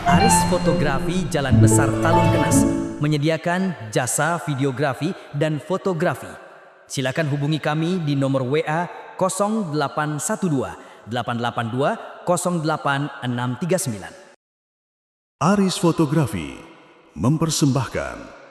Aris Fotografi Jalan Besar Talun Kenas menyediakan jasa videografi dan fotografi. Silakan hubungi kami di nomor WA 0812 882 08639. Aris Fotografi mempersembahkan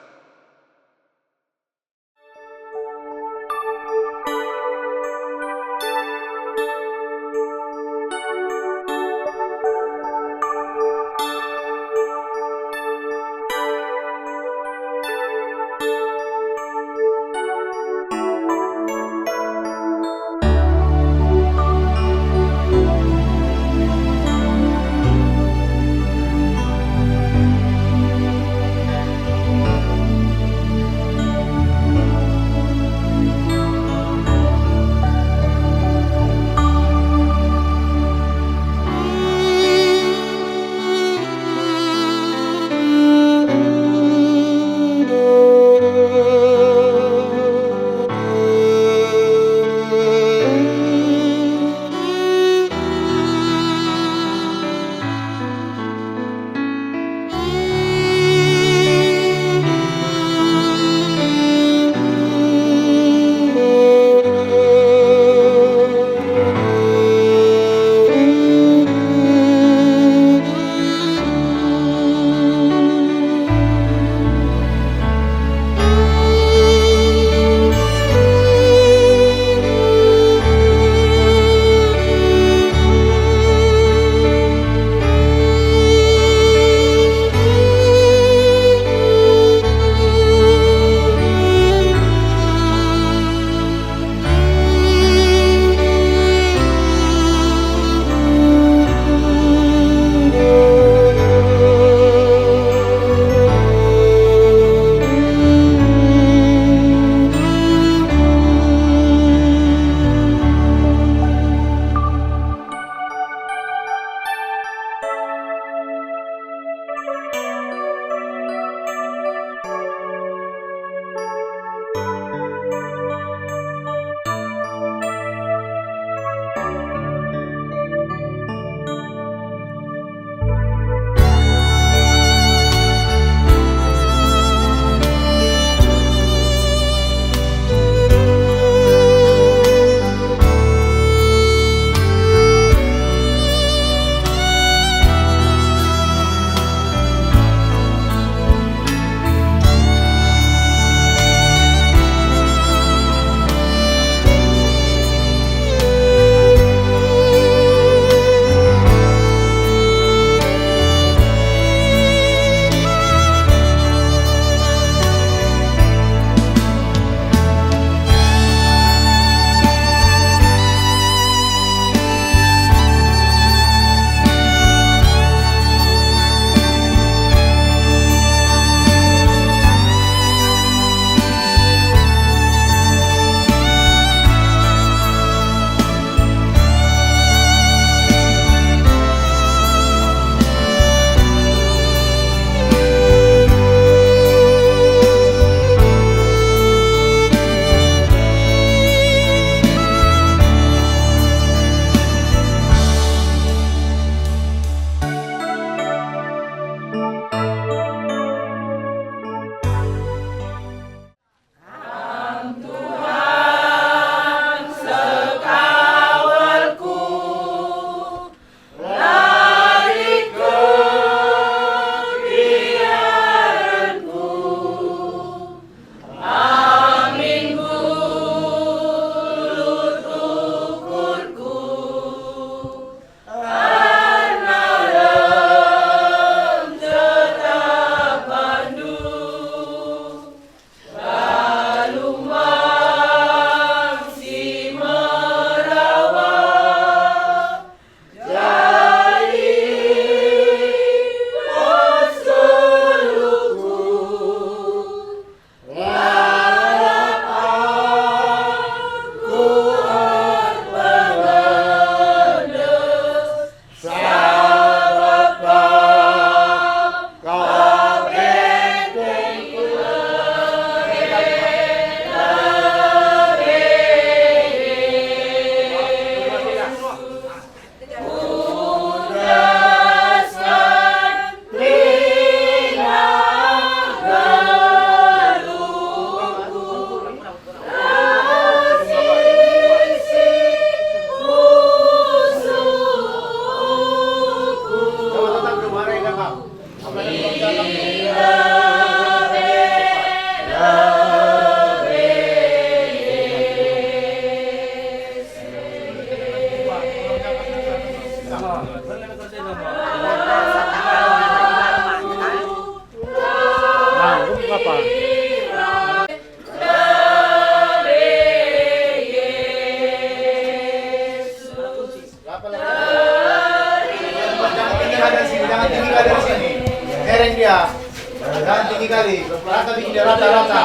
Jangan tinggi kali dari sini. Hereng dia. Jangan tinggi kali. Rata tinggi dia rata.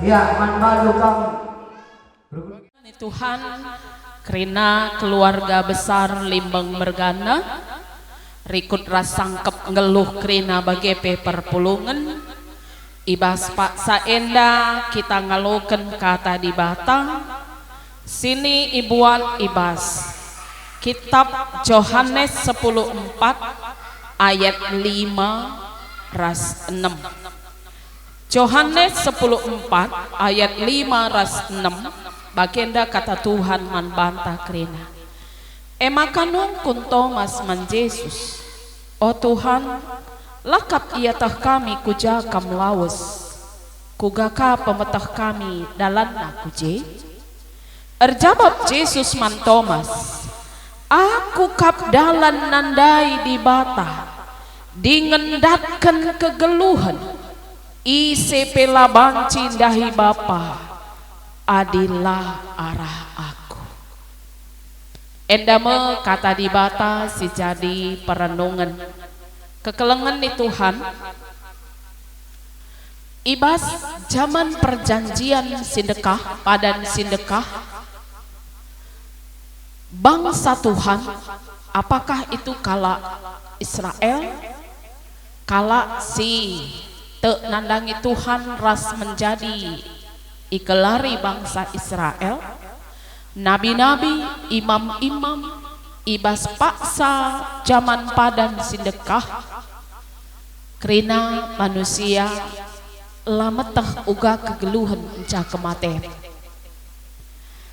Ya, manbalu kami. Tuhan, kerina keluarga besar Limbang Mergana, rikut rasangkep ngeluh kerina bagepe perpulungan, ibas Pak Saenda kita ngaluken kata di Batang, sini ibuan ibas. Kitab Yohanes 10:4 ayat 5 ras 6. Yohanes 10:4 ayat 5 ras 6 bagenda kata Tuhan man bantah kerina. Emakanung kun Thomas man Yesus. O Tuhan, lakap ia tah kami kuja kam lawes. Kugaka pemetah kami dalanna kuje. Erjawab Yesus man Thomas, aku kap dalan nandai di bata, dingendatkan kegeluhan. Ise pela banci dahi Bapa adilah arah aku. Endame kata di bata si jadi perenungan kekelengan di Tuhan. Ibas zaman perjanjian sindekah padan sindekah bangsa Tuhan, apakah itu kala Israel, kala si nandangi Tuhan ras menjadi ikelari bangsa Israel, nabi-nabi, imam-imam, ibas paksa zaman padan sindekah kerina manusia lametah uga kegeluhan encah kematian.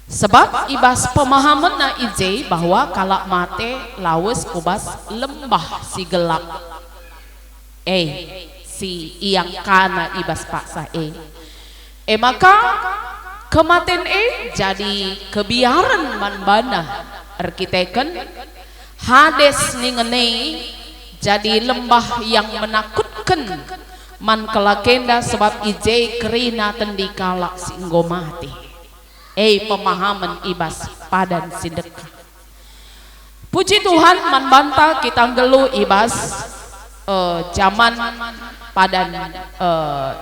Sebab ibas pemahaman na ije bahwa kalak mate lawes kubas lembah si gelap. Si yang kana ibas paksa maka kematian jadi kebiaran manbana arkiteken Hades ningene jadi lembah yang menakutkan man kelakenda sebab ije kerina tendikala singgo mati. Pemahaman ibas padan sindekah. Puji Tuhan man banta kita ngelu ibas zaman padan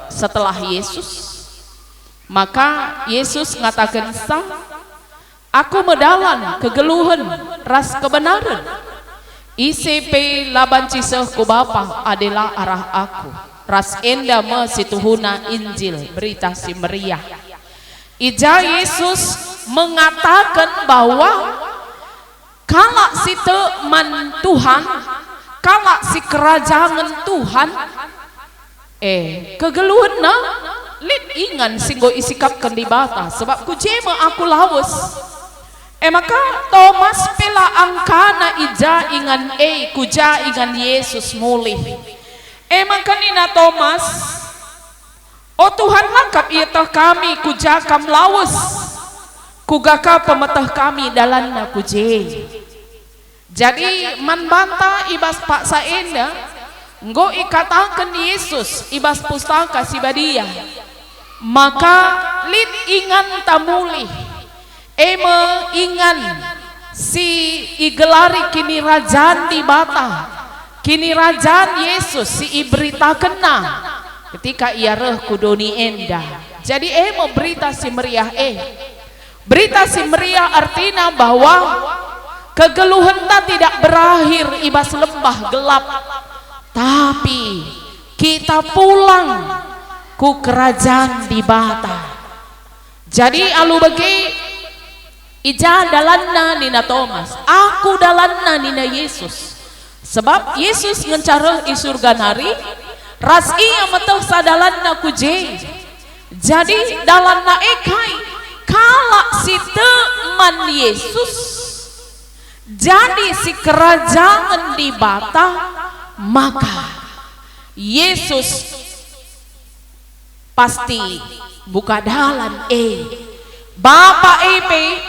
setelah Yesus. Maka Yesus ngatakan sah, aku medalan kegeluhan ras kebenaran. ICP laban cisah ku Bapa adalah arah aku. Ras enda me situhuna Injil berita si meriah. Ija Yesus mengatakan bahwa kalak si teman Tuhan, kalak si kerajaan Tuhan, kegeluhan na lid ingan singgo isikapkan di bata sebab ku jema aku lawes. Maka Thomas pela angkana ija ingan kuja ingan Yesus mulih. Maka nina Thomas, oh Tuhan langkap ietah kami kuja kam lawes, kugaka pemetah kami dalanna kuje. Jadi man banta ibas paksa enda nggo ikatakan Yesus ibas pustaka si badia. Maka lid ingan tamuli ingan si igelari kini rajaan di bata, kini rajaan Yesus si iberita kena ketika ia reh kudoni enda. Jadi berita si meriah berita si meriah artinya bahwa kegeluhan tidak berakhir ibas lembah gelap, tapi kita pulang ku kerajaan di bata. Jadi alu bagi ija dalanna nina Thomas, aku dalanna nina Yesus. Sebab Yesus ngencara i surga nari, ras iya meteh sadalanna kuje. Jadi dalanna ekai kalak si teman Yesus jadi si kerajaan di bata, maka Yesus pasti buka dalan Bapak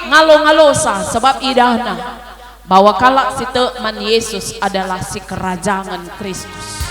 ngalo-ngalosa sebab idahna bahwa kalak si teman Yesus adalah si kerajaan Kristus.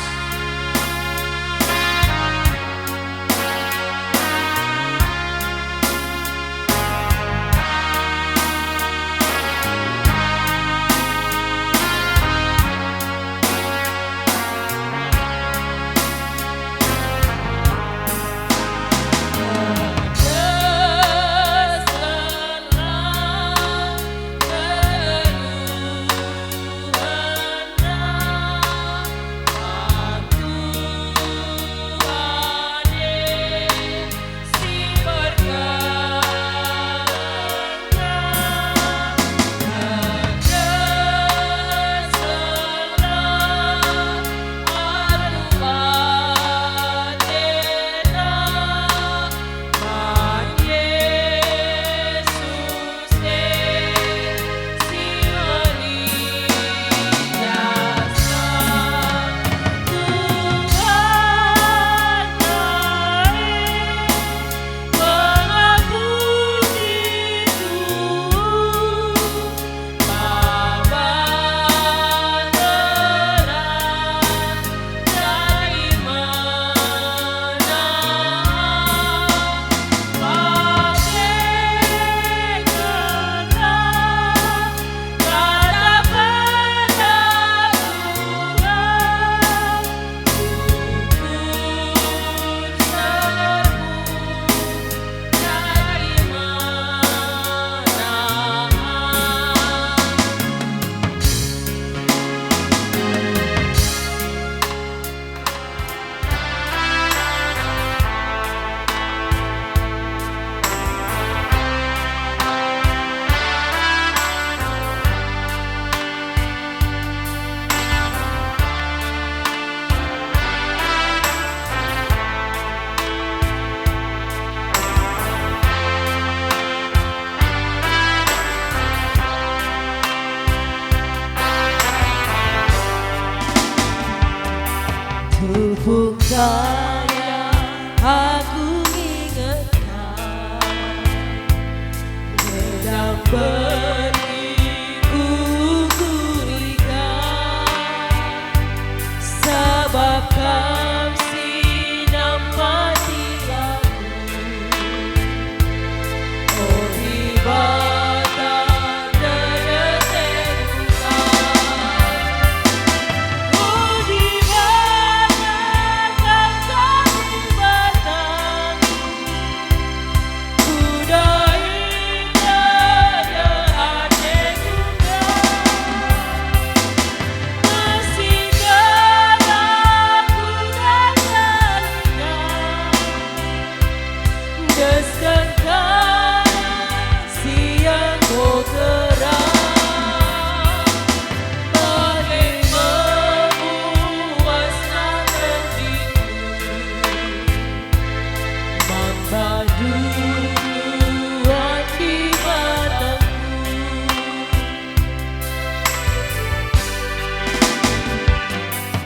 Bukannya aku ingatkan sedang beribu kurikan sebab kau sinam mati aku oh ibadah dedetekan oh di mana kau batang udah ingat ada juga masih dalam kuda telinga deskan siang kau terang bagai memuaskan hatiku membadu hati mataku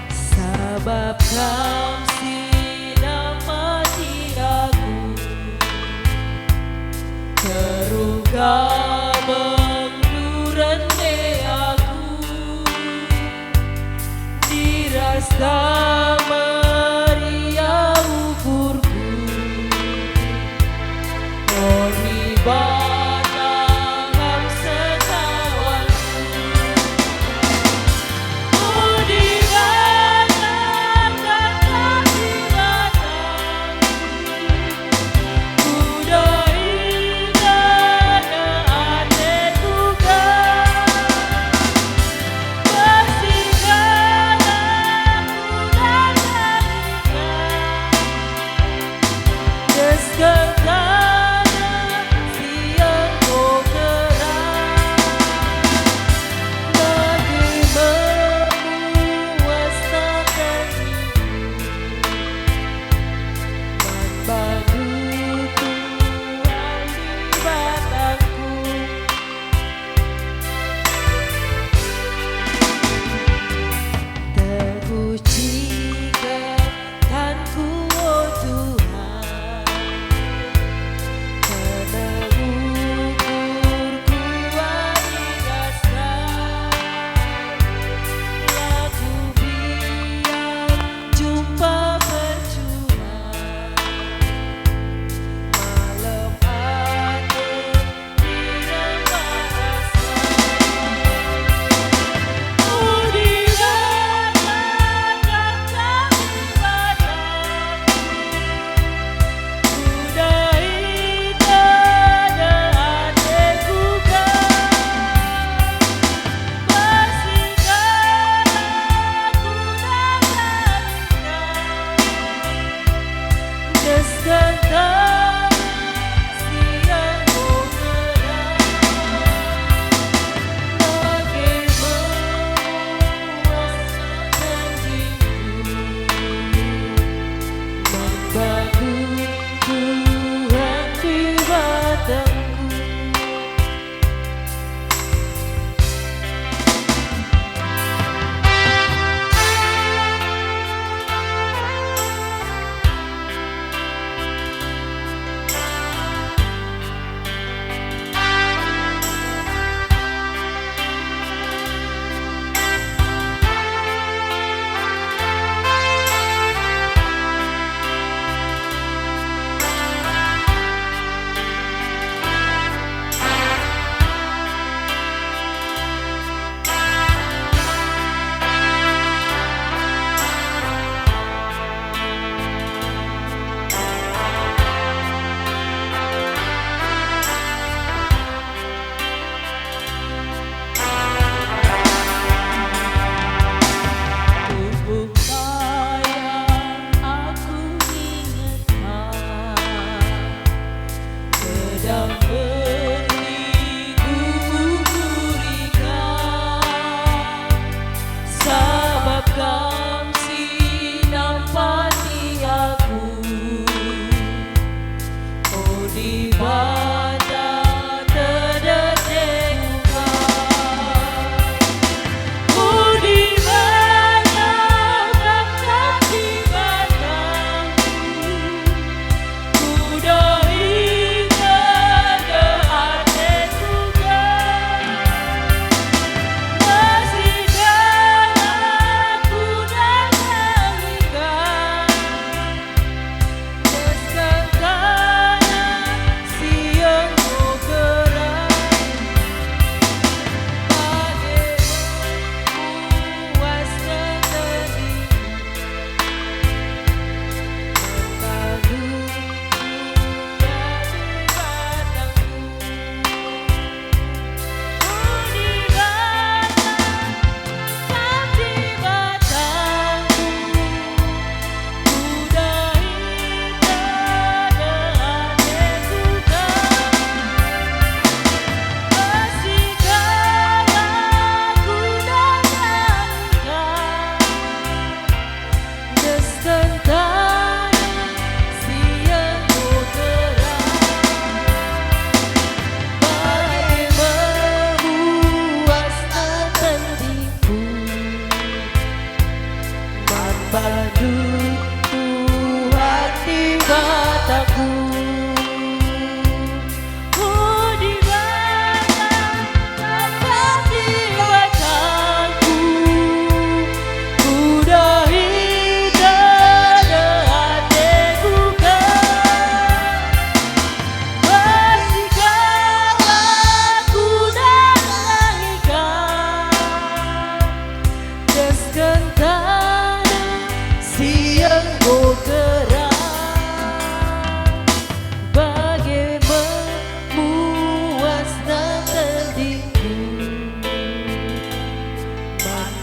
sebab kau sinam mati aku terungkap mengurende aku dirasa meriah ukurku oh ibadah sekawanku oh di mana kau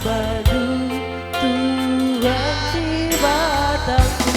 Badu Tuhan di batangku.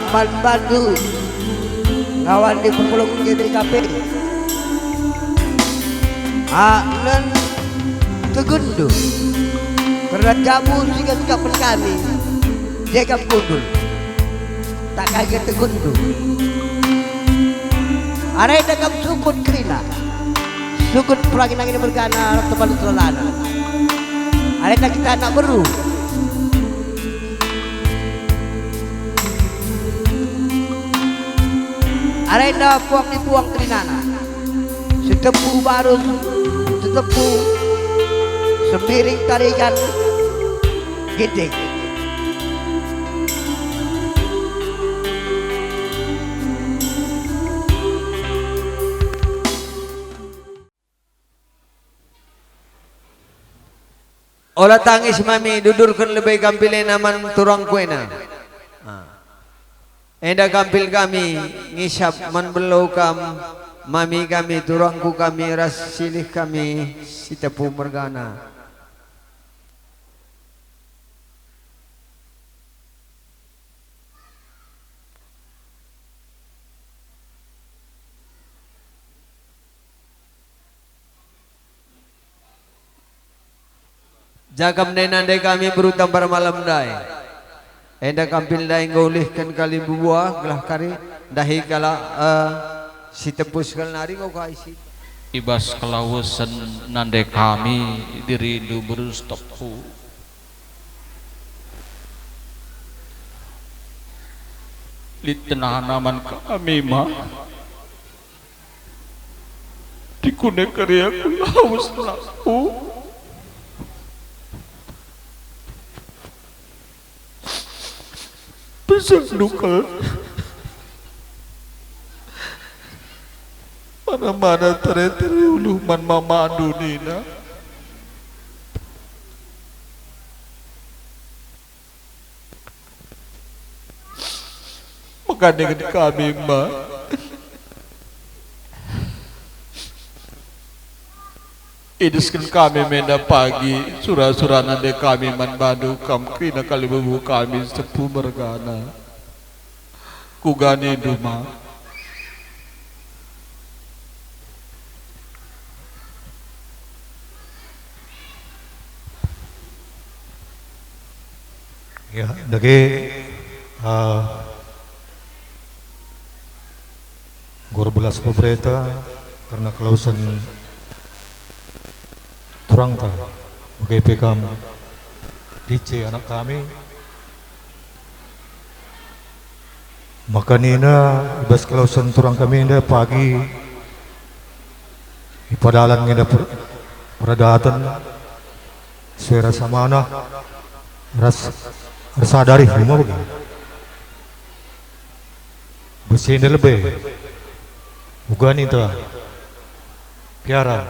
Man Badu ngawan di perpulung jadi kape nan tegundu karena jamu jika kami jaga kudul tak kaget tegundu arai dekam sukun kerina sukun pelangin angin bergana teman selana arai tak kita anak beru arena puang dibuang kelinana setepu baru setepu sembiring tarikan gede olah tangis mami dudurkan lebih gampilin aman turang kuena. Enda kampil kami ngisap man belau kam mami kami turangku kami ras silih kami sitepu mergana. Jakam nenande kami berutang pada malam dai. Enda kampil daing golihkan kali buah gelah kari dahi kala si tepus kal nari kau kaisi ibas kelausan nande kami diridu berustopu di tengah naman kami mah dikune karya haus laku bisa duka mana-mana tere-tere uluman mama andunina maka dengan kami mbak idiskan kami menda pagi surah-surah nande kami man badu kam kina kali bubu kami sepu mergana kugani duma ya dagi gorbelas pemerintah karena kelausan turang ta bagai pekam DC anak kami maka nina ibas kelausan turang kami indah pagi ipadalan ngida peradatan Suara sama anak rasa dari rumah begini. Bersih lebih. Bukan itu. Piara.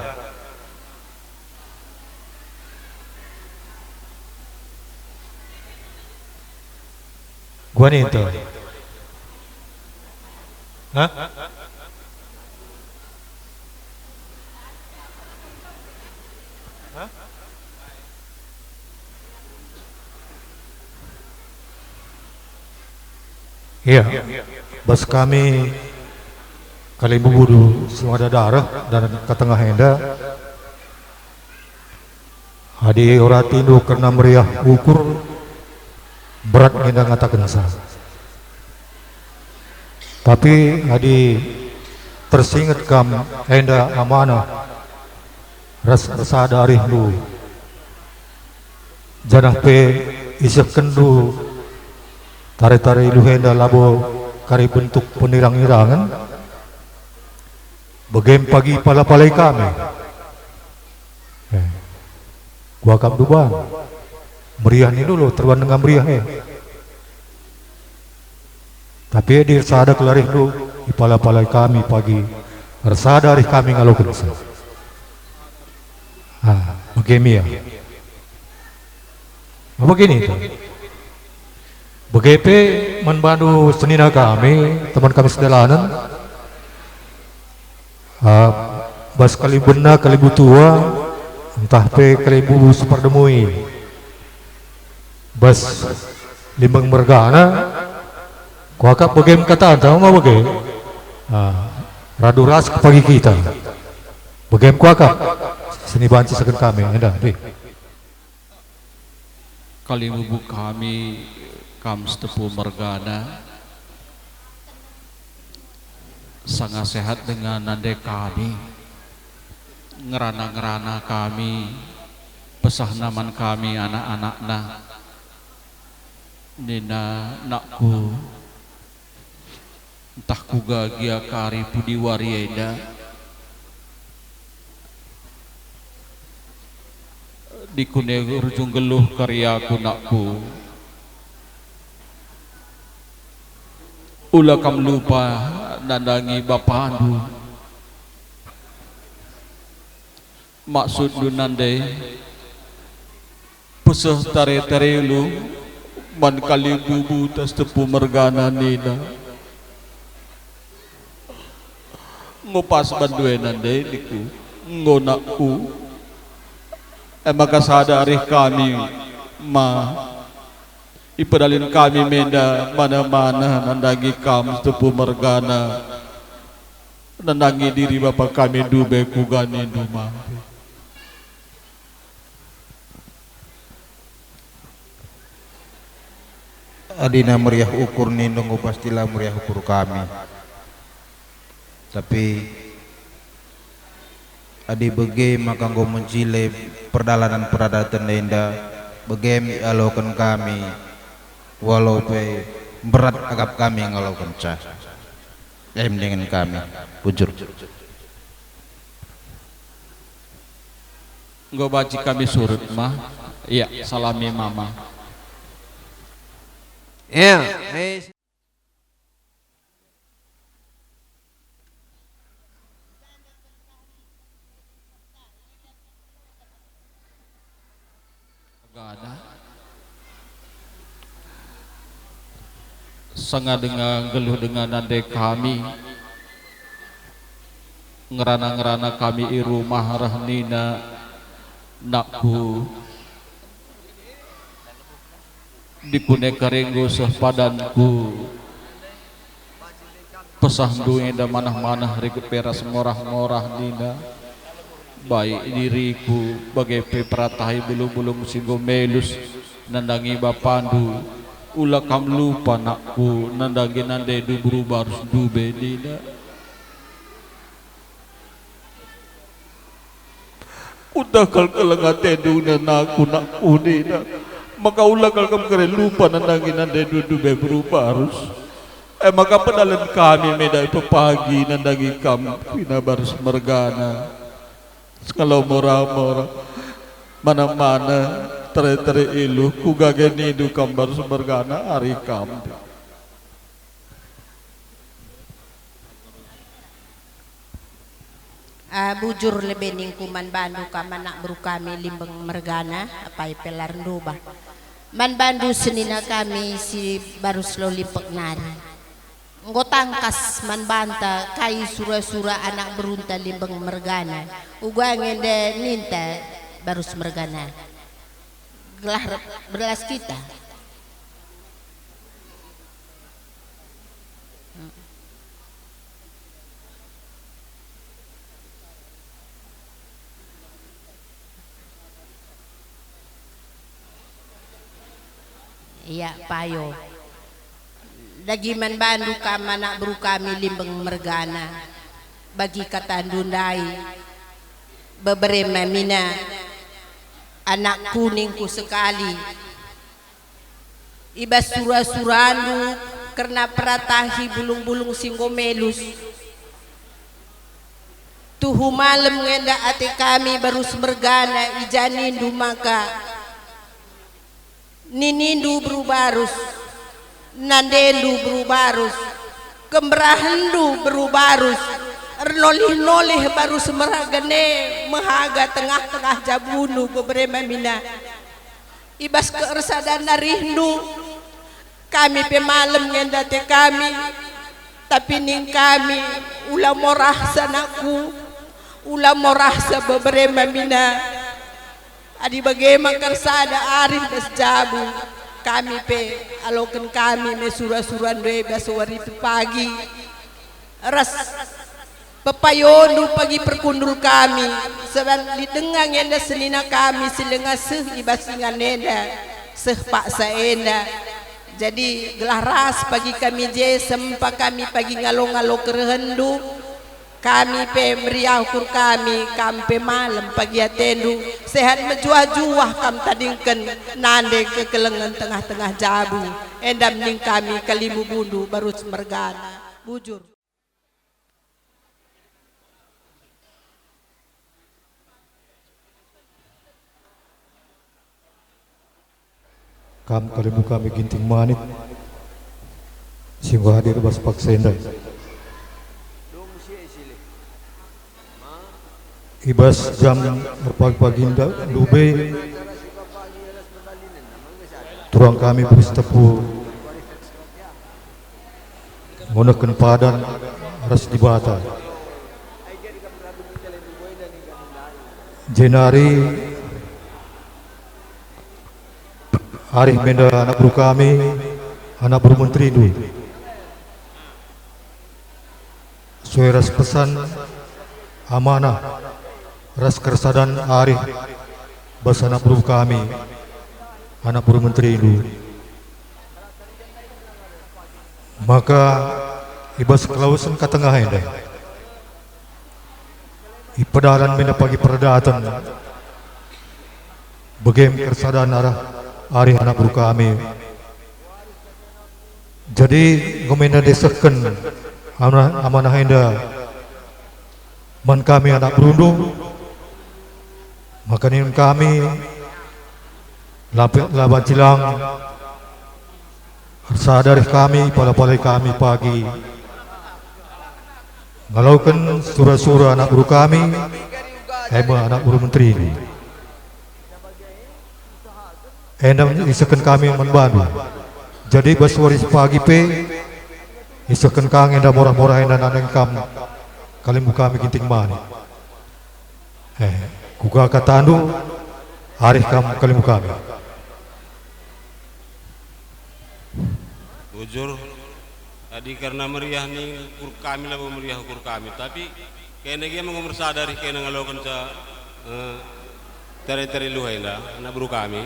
Gua nih itu. Hah? Iya, bas kami kali bubudu semua ada darah dan ke tengah henda. Hadi oratindo karena meriah ukur berat henda ngatakan sah. Tapi hadi tersingat kam henda amanah rasa dari lu janah pe isek kendu tare-tare ilu henda labo kari bentuk penirang-irangan bagem pagi pala-palai kami gua kam dubang meriah ni dulu teruan dengan meriah tapi di sada kelarih lu di pala-palai kami pagi resada hari kami ngalau kensa bagemi ya begini itu BGP membantu senina kami, teman kami sedalanan. Bas kali bena kali butua, entah pe kali bubu separdemui. Bas limbang mergana, kuakap BGM kata tahu nggak BGM? Radu ras pagi kita. BGM kuakap, seni banci sekan kami, ada deh. Kali bubu kami kam setepu mergana sangat sehat dengan nande kami ngerana-ngerana kami pesah naman kami anak-anakna nina nakku entah kugagia kari pudi warieda dikune urjung geluh karyaku nakku ula kam lupa nandangi bapandu maksud du nande pesah tare-tare lu man kali bubu tas tepu mergana nina ngopas bandue nande diku ngonakku maka sadari kami ipadalin kami menda mana-mana nandangi kam tepu mergana nandangi diri bapak kami dube kugani duma adina meriah ukur nindong pastilah meriah ukur kami tapi adi bege maka go mencile perdalanan peradatan nenda bege alokan kami walau pe berat agap kami ngalau kencah dengan kami bujur nggak baci kami surut mah iya salami mama ya gak ada sangat dengan geluh dengan nande kami ngerana-ngerana kami i rumah rahnina nakku dikune karenggo sehpadanku pesah duwe da manah-manah rikut peras morah-morah nina baik diriku bagai pratahi bulung-bulung singgo melus nandangi bapandu ula kam lupa nakku nandangi nande duburu barus dube nina udah kalkalangate duna nakku nina maka ula kalkam kare lupa nandangi nande dube berupa barus maka pedalan kami medai pepagi nandangi kam pina barus mergana kalau mora-mora mana-mana tere-tere ilu ku gageni du kambar semergana ari kampi. Bujur lebih ningkuman bandu kamanak beru kami limbeng mergana apa pelar ndoba man bandu senina kami si baru slow limpek nari ngotangkas man banta kai sura-sura anak berunta limbeng mergana ugangin de ninta baru mergana gelah belas kita. Iya payo dagiman bandu kamanak beru kami limbeng mergana bagi kata dundai beberema mina anak kuningku sekali ibas sura-surandu karena peratahi bulung-bulung singgomelus tuhu malam ngenda ate kami baru semergana ijanindu maka ninindu berubarus nandendu berubarus kembrahandu berubarus ernolih-nolih baru semeragane mehaga tengah-tengah jabunu beberema mina ibas keersadan narindu kami pemalem ngendate kami tapi ning kami ulah morah sanaku ulah morah sa beberema mina adi bagaimana kersada arif des jabu kami pe alokan kami me sura-suran bebas wari pagi ras pepayonu pagi perkundul kami sebab didengang enda senina kami silenga seh ibas nganenda seh pak saenda jadi gelah ras pagi kami je sempa kami pagi ngalo-ngalo kerehendu kami pe meriah ukur kami kampe malam pagi atendu sehat menjuah-juah kam tadingken nande ke kelengan tengah-tengah jabu endam ning kami kalimu bundu baru semergana bujur kam kalimu kami ginting manit singgo hadir bas paksendai ibas jam berpagi-paginda lube turang kami berstepu ngunakan padan ras dibata jenari arih menda anak buru kami anak buru menteri du sueras pesan amanah ras kersadan arif bas anak buru kami anak buru menteri itu maka ibas kelausan katengah ini ipadalan mena pagi perdatan begem kersadan arah arif anak buru kami jadi ngomenda desakan amanah enda man kami anak berundung makanin kami laban cilang sadar kami pada kami pagi ngalaukan surah-surah anak guru kami anak guru menteri ini endam isakan kami membantu jadi baswaris pagi pe isakan kang endam morah-morah endam aneng kam kalimu kami ginting mani kuga katandu arif kam kalimu kami bujur tadi karena meriah nih ukur kami lah meriah ukur kami tapi kayaknya dia mengumur sadari kayaknya ngelakukan teri-teri luhai dah anak buru kami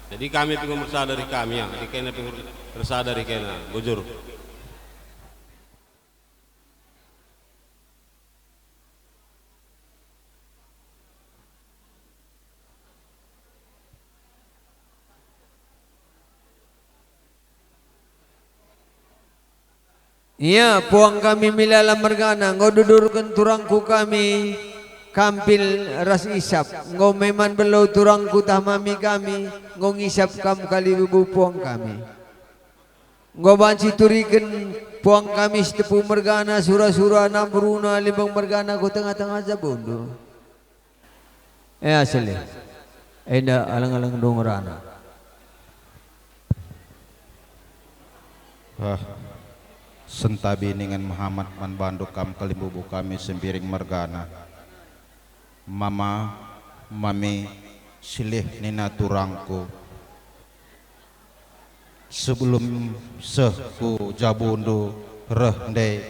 jadi kami pengumur sadari kami ya kayaknya pengumur sadari kayaknya bujur iya puang kami milalam mergana ngau dudurkan turangku kami kampil ras isap ngau meman belau turang kutah mami kami ngau ngisap kam kali bubuang kami ngau banci turiken puang kami setepu mergana sura-sura nambruna libang mergana ko tengah-tengah jabondo asli enda alang-alang dongorana sentabi dengan Muhammad man banduk kam kalimbubu kami sembiring mergana mama mami silih nina turangku sebelum sehku jabundo rehde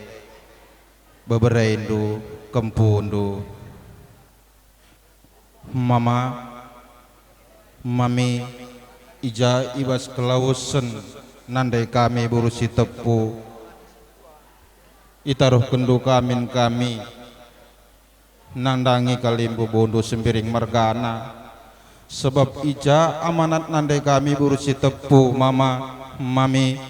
bebereindu kempundu mama mami ija ibas kelausen nandai kami burusi tepu itaruh kendu kami nandangi kalimbu bondo sembiring mergana sebab ija amanat nandai kami burusi tepu mama mami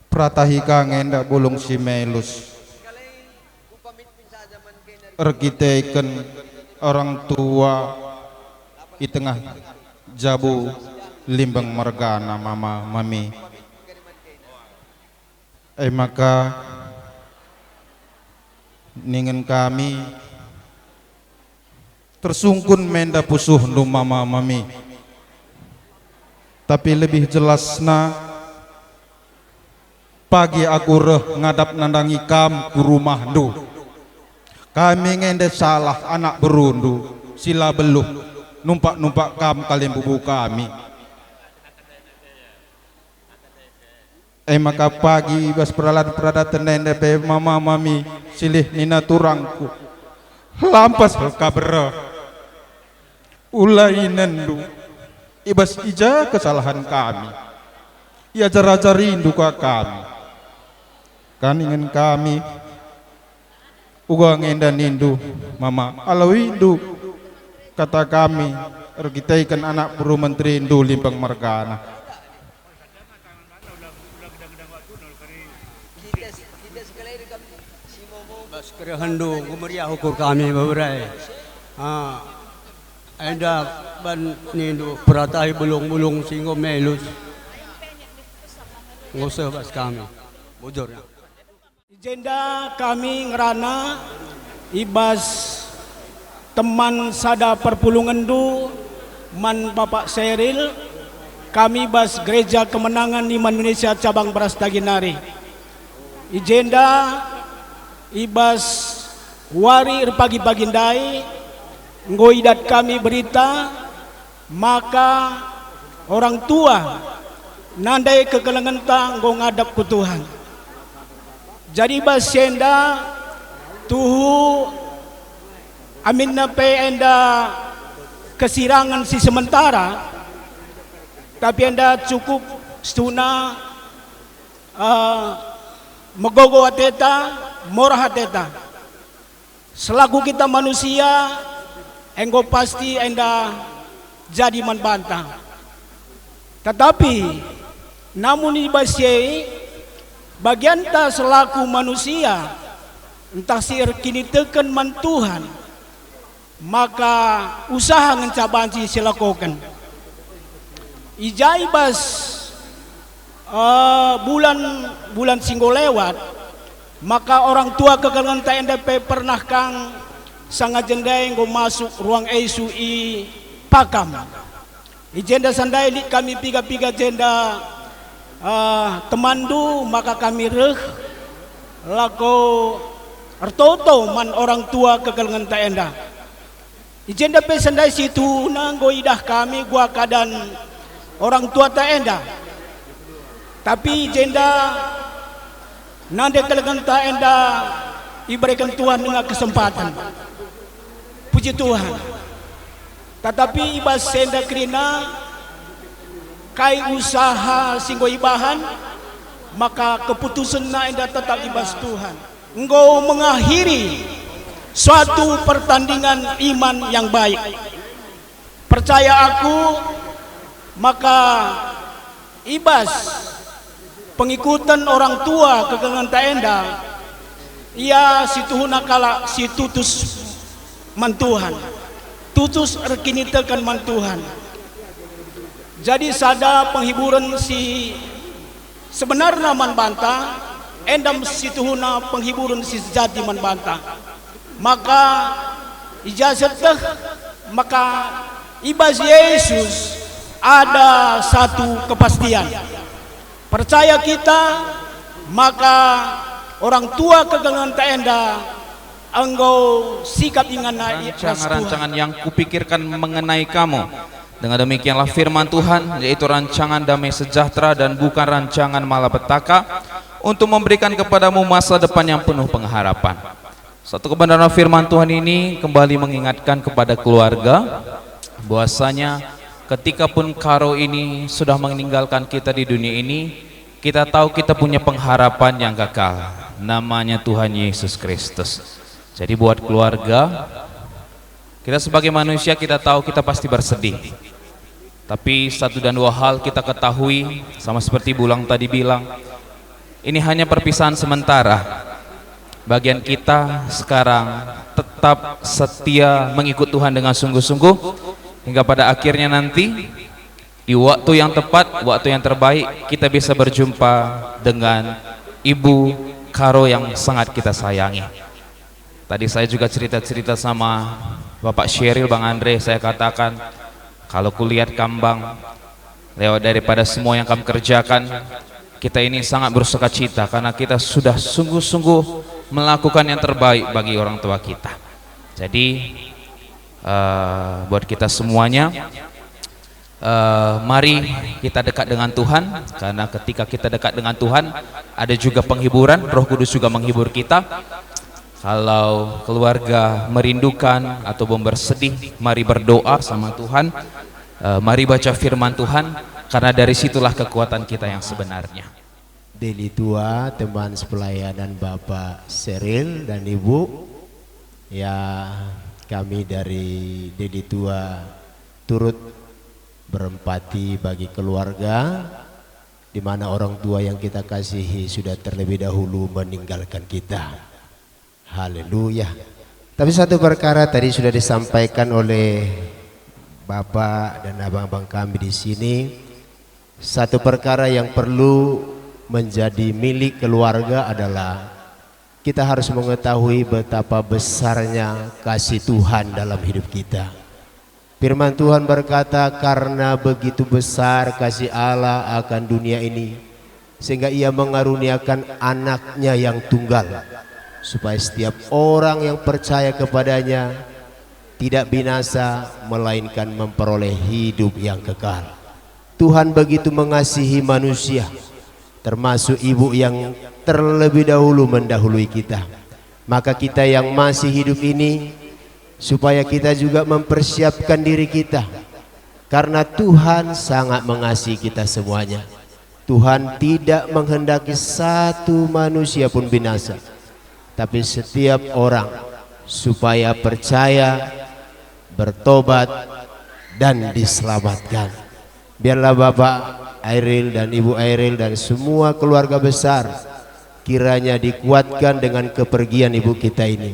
pratahi kangen dak bulung si melus erkiteken orang tua di tengah jabu limbang mergana mama mami maka ningen kami tersungkun menda pusuh nu mama mami tapi lebih jelasna pagi aku reh ngadap nandangi kam ku rumah ndu kami ngende salah anak berundu sila beluh numpak kam kalian bubu kami maka pagi bas peralatan nende mama mami silih nina turangku lampas kabera ulai nendu ibas ija kesalahan kami ia cara rindu ka kami kan ingin kami uga ngenda nindu mama alawindu kata kami kita ikan anak buru menteri indu limbang mergana Hendu kumeriah ukur kami beberai. Enda ban nindu peratai bulung-bulung singgo melus. Ngusah bas kami. Bujurnya. Jenda kami ngerana ibas teman sada perpulungan du man Bapak Seril kami bas Gereja Kemenangan Iman Indonesia cabang Beras Taginari. Ijenda ibas wari pagi-pagi ndai ngoidat kami berita maka orang tua nandai kegelengan ta nggo ngadap ku Tuhan jadi ibas senda tuhu amin nape enda kesirangan si sementara tapi enda cukup stuna megogo ateta morah ateta selaku kita manusia enggo pasti enda jadi manbantang tetapi namun ibasye bagian ta selaku manusia entah sir kini teken man Tuhan maka usaha ngencabaan si silakokan ijaibas bulan singgo lewat maka orang tua kegelengan TNDP pernah kang sangat jendai ngo masuk ruang ICU Pakam ijenda sandai li kami piga-piga jenda temandu maka kami reh lako ertoto man orang tua kegelengan TNDA ijenda pe sandai situ nanggo idah kami gua kadan orang tua TNDA tapi ijenda nande kegelengan TNDA diberikan Tuhan dengan kesempatan puji Tuhan tetapi ibas senda krina kai usaha singgo ibahan maka keputusan na enda tetap ibas Tuhan engkau mengakhiri suatu pertandingan iman yang baik percaya aku maka ibas pengikutan orang tua kegelengan TNDA ia situhuna kala si tutus mantuhan. Tutus rekini tekan mantuhan. Jadi sada penghiburan si sebenarnya man banta, endam situhuna penghiburan si sejati man banta. Maka ijazat teh, maka ibas Yesus ada satu kepastian. Percaya kita, maka orang tua kegangan taenda engkau sikap ingan rancangan-rancangan yang kupikirkan mengenai kamu. Dengan demikianlah firman Tuhan, yaitu rancangan damai sejahtera dan bukan rancangan malapetaka, untuk memberikan kepadamu masa depan yang penuh pengharapan. Satu kebenaran firman Tuhan ini kembali mengingatkan kepada keluarga bahwasanya ketika pun Karo ini sudah meninggalkan kita di dunia ini, kita tahu kita punya pengharapan yang kekal, namanya Tuhan Yesus Kristus. Jadi buat keluarga, kita sebagai manusia kita tahu kita pasti bersedih. Tapi satu dan dua hal kita ketahui, sama seperti Bulang tadi bilang, ini hanya perpisahan sementara. Bagian kita sekarang tetap setia mengikut Tuhan dengan sungguh-sungguh, hingga pada akhirnya nanti di waktu yang tepat, waktu yang terbaik, kita bisa berjumpa dengan Ibu Karo yang sangat kita sayangi. Tadi saya juga cerita-cerita sama Bapak Sheryl, Bang Andre, saya katakan kalau kulihat Kambang lewat daripada semua yang kamu kerjakan, kita ini sangat bersuka cita karena kita sudah sungguh-sungguh melakukan yang terbaik bagi orang tua kita. Jadi buat kita semuanya, mari kita dekat dengan Tuhan, karena ketika kita dekat dengan Tuhan ada juga penghiburan, Roh Kudus juga menghibur kita. Kalau keluarga merindukan atau bersedih, mari berdoa sama Tuhan, mari baca firman Tuhan, karena dari situlah kekuatan kita yang sebenarnya. Deli tua, teman sepelayanan Bapak Sheryl dan Ibu, ya kami dari Deli tua turut berempati bagi keluarga di mana orang tua yang kita kasihi sudah terlebih dahulu meninggalkan kita. Haleluya. Tapi satu perkara tadi sudah disampaikan oleh Bapak dan abang-abang kami di sini. Satu perkara yang perlu menjadi milik keluarga adalah kita harus mengetahui betapa besarnya kasih Tuhan dalam hidup kita. Firman Tuhan berkata, karena begitu besar kasih Allah akan dunia ini, sehingga ia mengaruniakan anaknya yang tunggal, supaya setiap orang yang percaya kepadanya tidak binasa, melainkan memperoleh hidup yang kekal. Tuhan begitu mengasihi manusia, termasuk ibu yang terlebih dahulu mendahului kita. Maka kita yang masih hidup ini, supaya kita juga mempersiapkan diri kita, karena Tuhan sangat mengasihi kita semuanya. Tuhan tidak menghendaki satu manusia pun binasa, tapi setiap orang supaya percaya, bertobat, dan diselamatkan. Biarlah Bapak Airil dan Ibu Airil dan semua keluarga besar kiranya dikuatkan dengan kepergian ibu kita ini.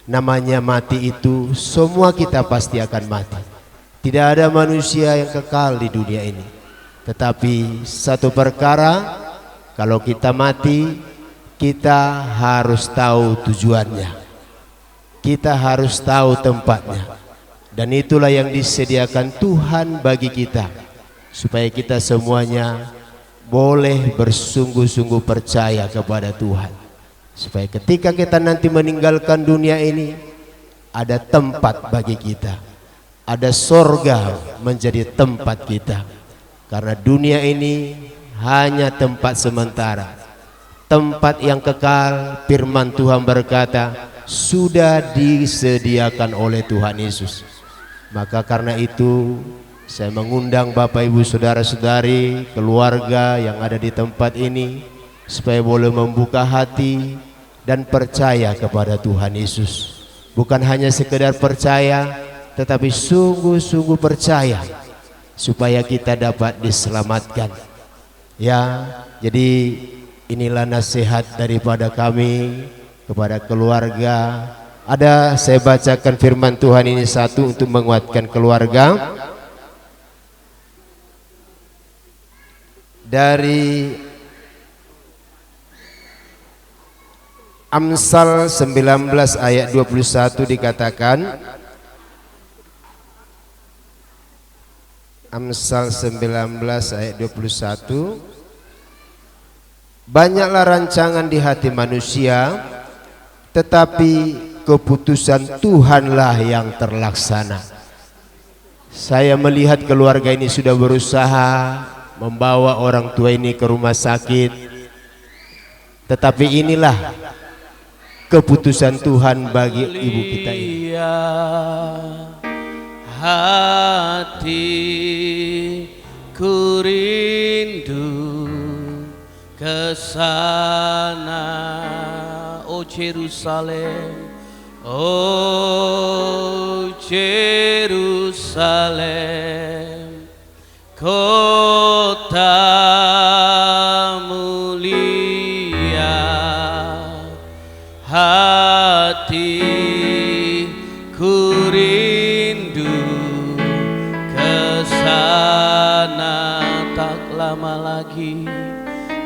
Namanya mati itu, semua kita pasti akan mati. Tidak ada manusia yang kekal di dunia ini. Tetapi satu perkara, kalau kita mati, kita harus tahu tujuannya, kita harus tahu tempatnya, dan itulah yang disediakan Tuhan bagi kita, supaya kita semuanya boleh bersungguh-sungguh percaya kepada Tuhan, supaya ketika kita nanti meninggalkan dunia ini, ada tempat bagi kita, ada sorga menjadi tempat kita, karena dunia ini hanya tempat sementara. Tempat yang kekal, firman Tuhan berkata, sudah disediakan oleh Tuhan Yesus. Maka karena itu saya mengundang Bapak Ibu Saudara-saudari, keluarga yang ada di tempat ini, supaya boleh membuka hati dan percaya kepada Tuhan Yesus. Bukan hanya sekedar percaya, tetapi sungguh-sungguh percaya, supaya kita dapat diselamatkan. Ya, jadi inilah nasihat daripada kami kepada keluarga. Ada saya bacakan firman Tuhan ini satu untuk menguatkan keluarga. Dari Amsal 19 ayat 21 dikatakan, Amsal 19 ayat 21, banyaklah rancangan di hati manusia, tetapi keputusan Tuhanlah yang terlaksana. Saya melihat keluarga ini sudah berusaha membawa orang tua ini ke rumah sakit, tetapi inilah keputusan Tuhan bagi ibu kita ini. Hatiku rindu ke sana, oh Jerusalem, oh Jerusalem, kota mulia. Hatiku rindu ke sana, tak lama lagi,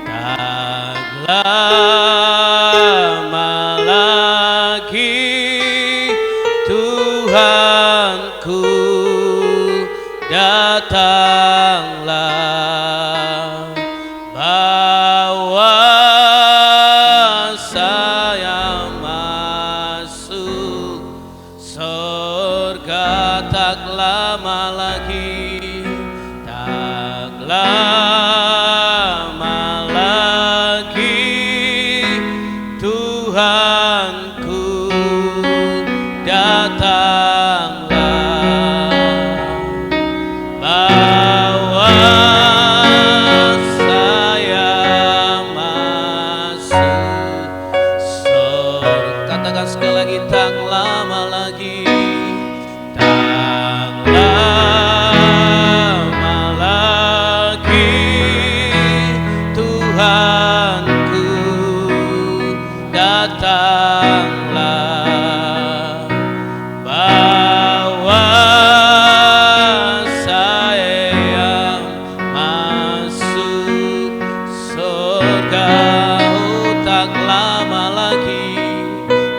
tak lama lagi, Tuhanku datanglah, bawa saya masuk surga. Tak lama lagi, tak lama lagi, Tuhanku datanglah, bawa saya masuk surga. Katakan sekali lagi, tak lama lagi, tak lama lagi, Tuhanku datanglah, bawa saya masuk surga. Oh, tak lama lagi,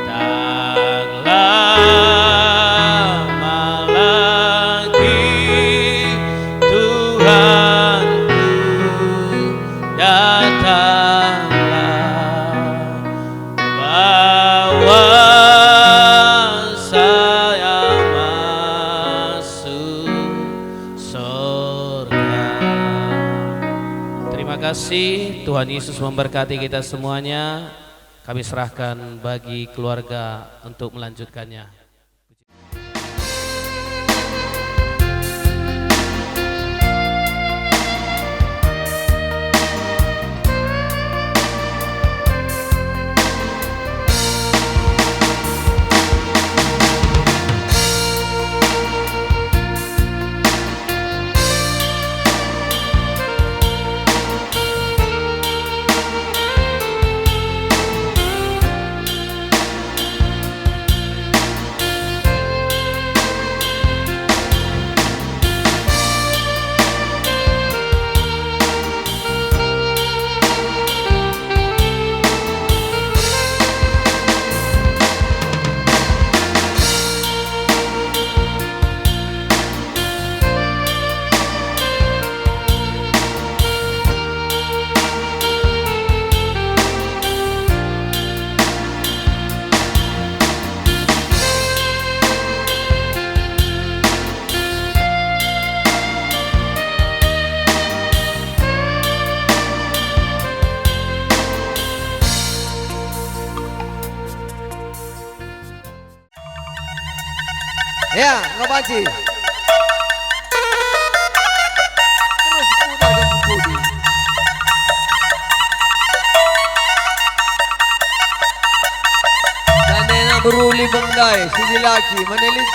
tak lama lagi, Tuhanku datanglah, bawa saya masuk surga. Terima kasih, Tuhan Yesus memberkati kita semuanya. Kami serahkan bagi keluarga untuk melanjutkannya. Ya, Ngabanci. Terus putar ke Budi. Dan yang beruli bendai, sini lagi, menelit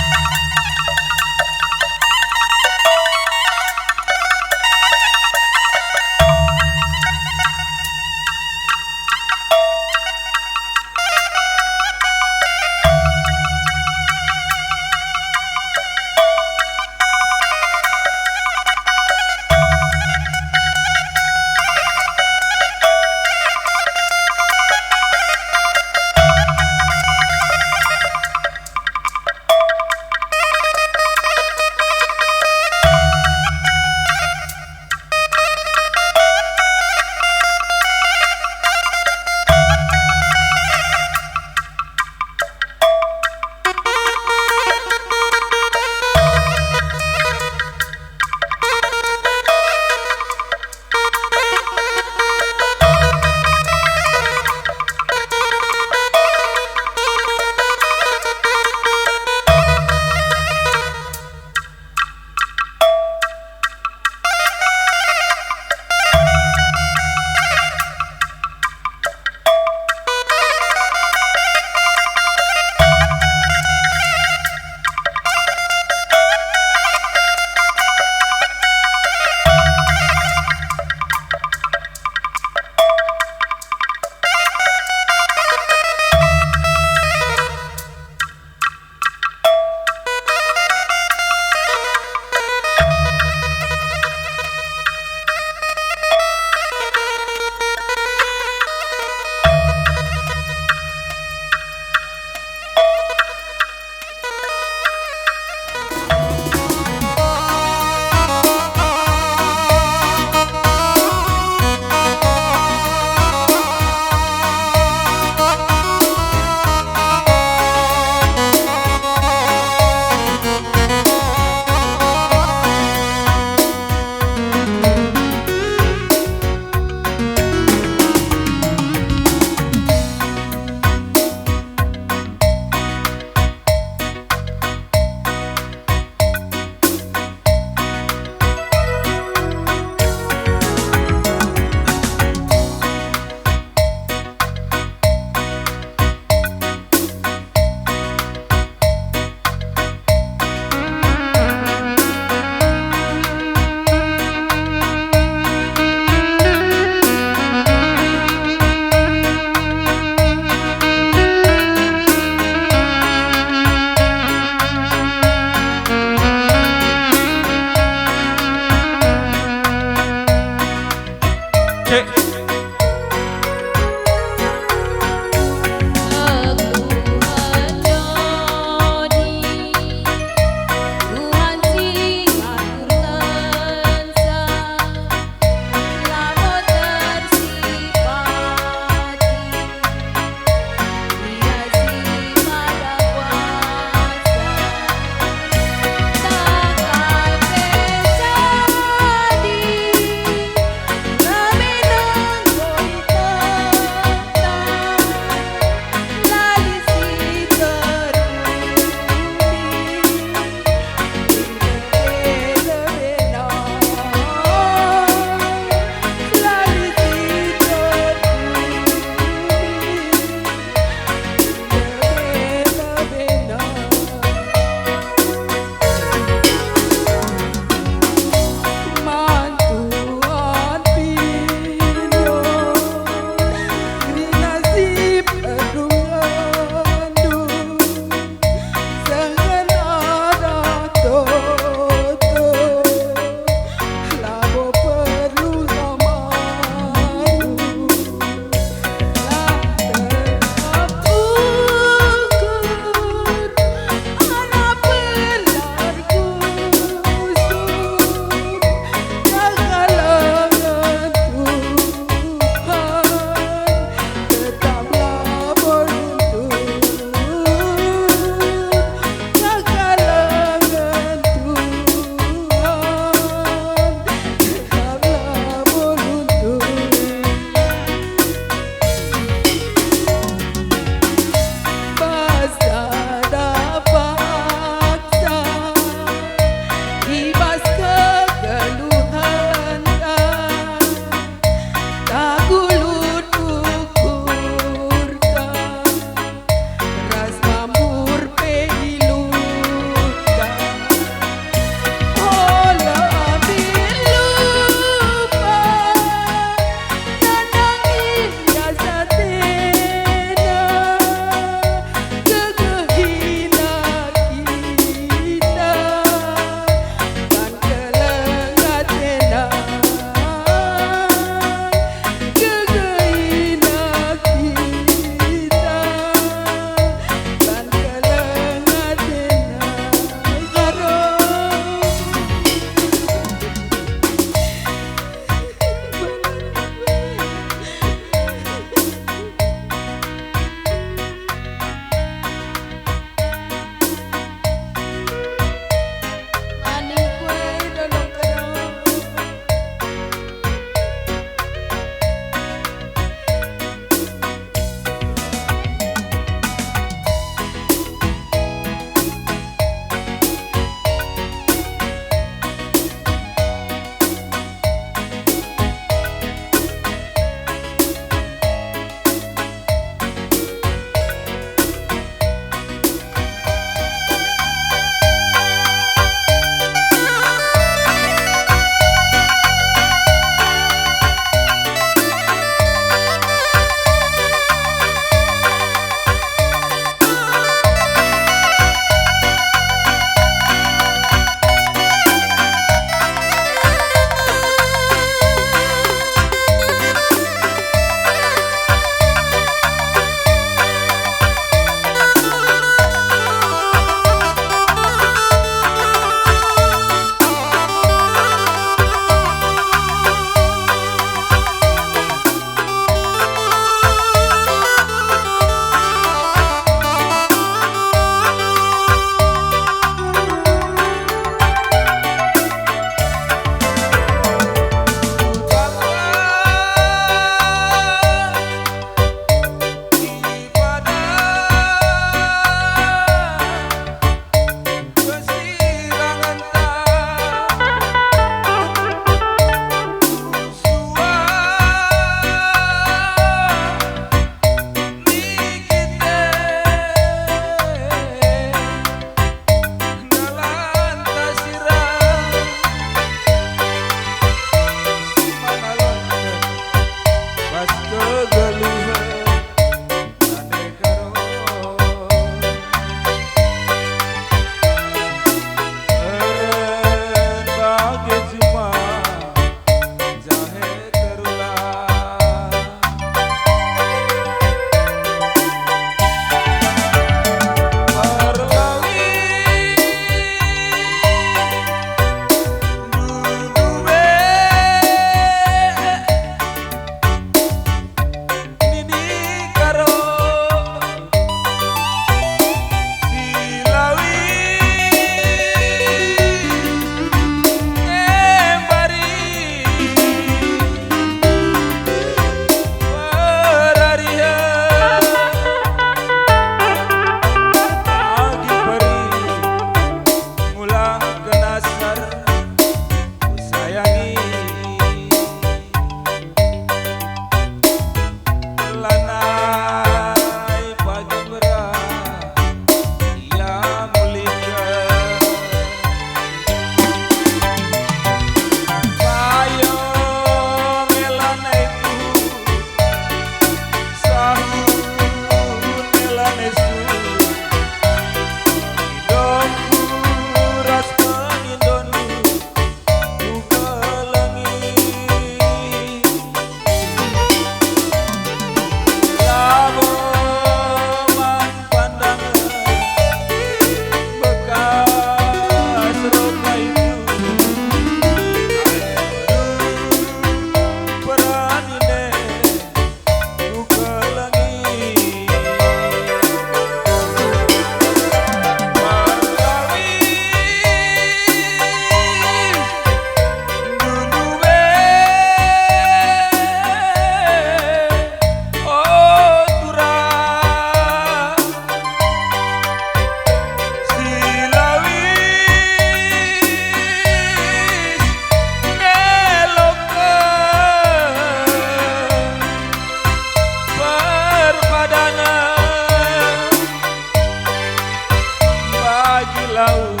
laut,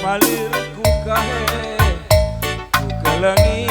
malirku kahe, ku kelangi